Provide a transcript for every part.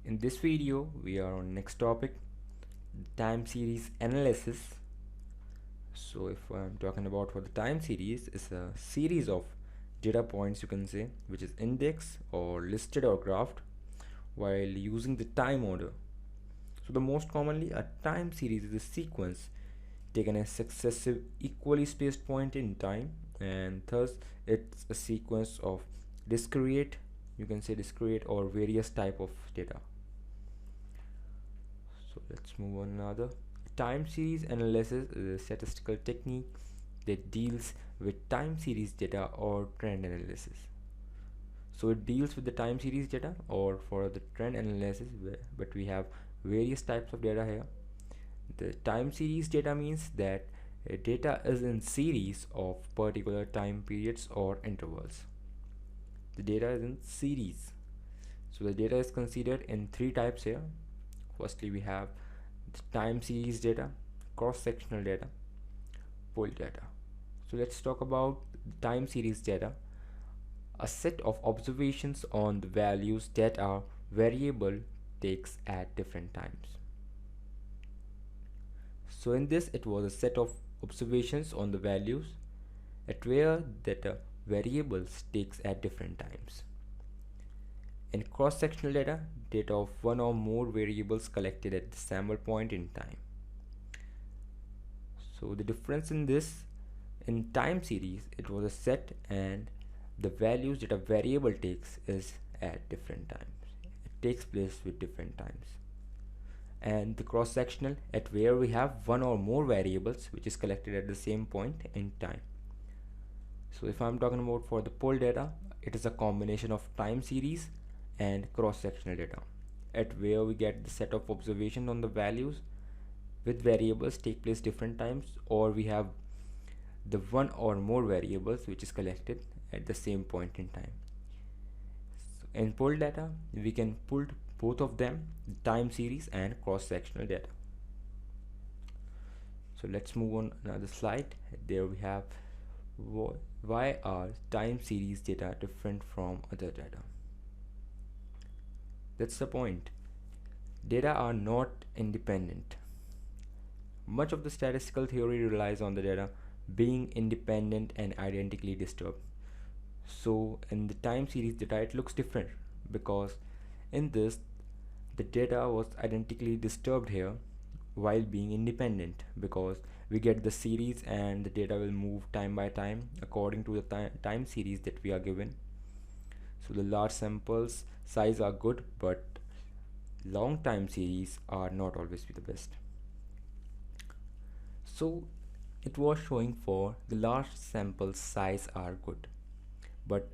In this video, we are on next topic, time series analysis. So if I'm talking about for the time series, it's a series of data points you can say, which is indexed or listed or graphed while using the time order. So the most commonly a time series is a sequence taken as successive equally spaced point in time, and thus it's a sequence of discrete, you can say discrete or various type of data. So let's move on another. Time series analysis is a statistical technique that deals with time series data or trend analysis. So it deals with the time series data or for the trend analysis, but we have various types of data here. The time series data means that data is in series of particular time periods or intervals. The data is in series. So the data is considered in three types here. Firstly, we have the time series data, cross-sectional data, pool data. So let's talk about time series data, a set of observations on the values that are variable takes at different times. So in this, it was a set of observations on the values at where that variables takes at different times. In cross-sectional data, data of one or more variables collected at the sample point in time. So the difference in this, in time series, it was a set and the values that a variable takes is at different times. It takes place with different times. And the cross-sectional, at where we have one or more variables which is collected at the same point in time. So if I'm talking about for the poll data, it is a combination of time series and cross-sectional data, at where we get the set of observations on the values with variables take place different times, or we have the one or more variables which is collected at the same point in time. So in poll data, we can pull both of them, time series and cross-sectional data. So let's move on another slide. There we have why are time series data different from other data. That's the point. Data are not independent. Much of the statistical theory relies on the data being independent and identically disturbed. So in the time series data, it looks different because in this, the data was identically disturbed here while being independent, because we get the series and the data will move time by time according to the time series that we are given. So the large samples size are good, but long time series are not always the best. So it was showing for the large sample size are good, but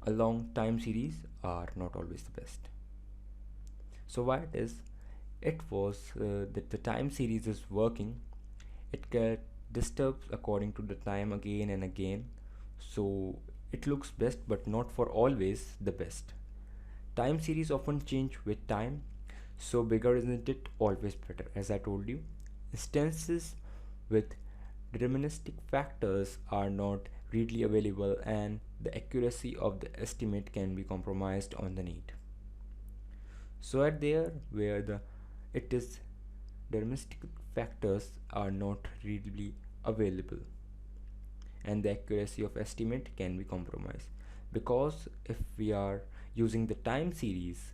a long time series are not always the best. So why it is, it was that the time series is working, it get disturbed according to the time again and again, so it looks best but not for always the best. Time series often change with time, so bigger isn't it always better. As I told you, instances with deterministic factors are not readily available and the accuracy of the estimate can be compromised on the need. So at there where the it is deterministic factors are not readily available and the accuracy of estimate can be compromised, because if we are using the time series,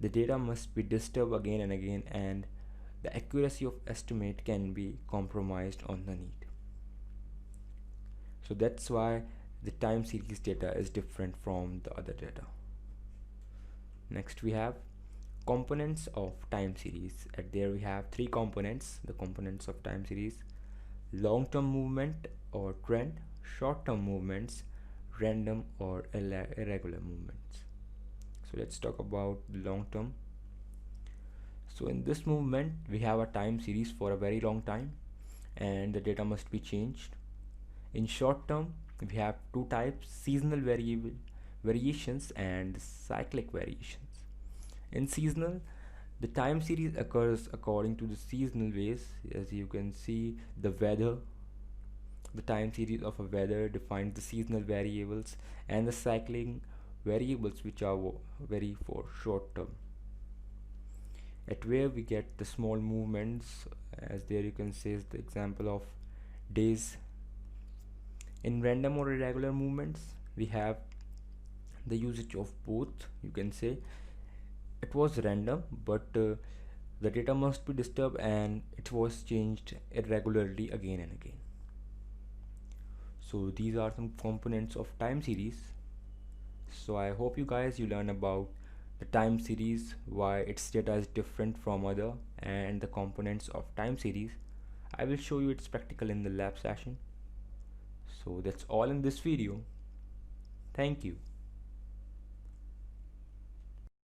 the data must be disturbed again and again and the accuracy of estimate can be compromised on the need. So that's why the time series data is different from the other data. Next we have components of time series. At there we have three components, the components of time series: long-term movement or trend, short-term movements, random or irregular movements. So let's talk about the long-term. So in this movement we have a time series for a very long time and the data must be changed. In short term we have two types: seasonal variations and cyclic variations. In seasonal, the time series occurs according to the seasonal ways. As you can see, the weather, the time series of a weather defines the seasonal variables, and the cycling variables which are vary for short term. at where we get the small movements, as there you can say is the example of days. In random or irregular movements, we have the usage of both. You can say it was random, but the data must be disturbed and it was changed irregularly again and again. So these are some components of time series. So I hope you learn about the time series, why its data is different from other, and the components of time series. I will show you its practical in the lab session. So that's all in this video. Thank you.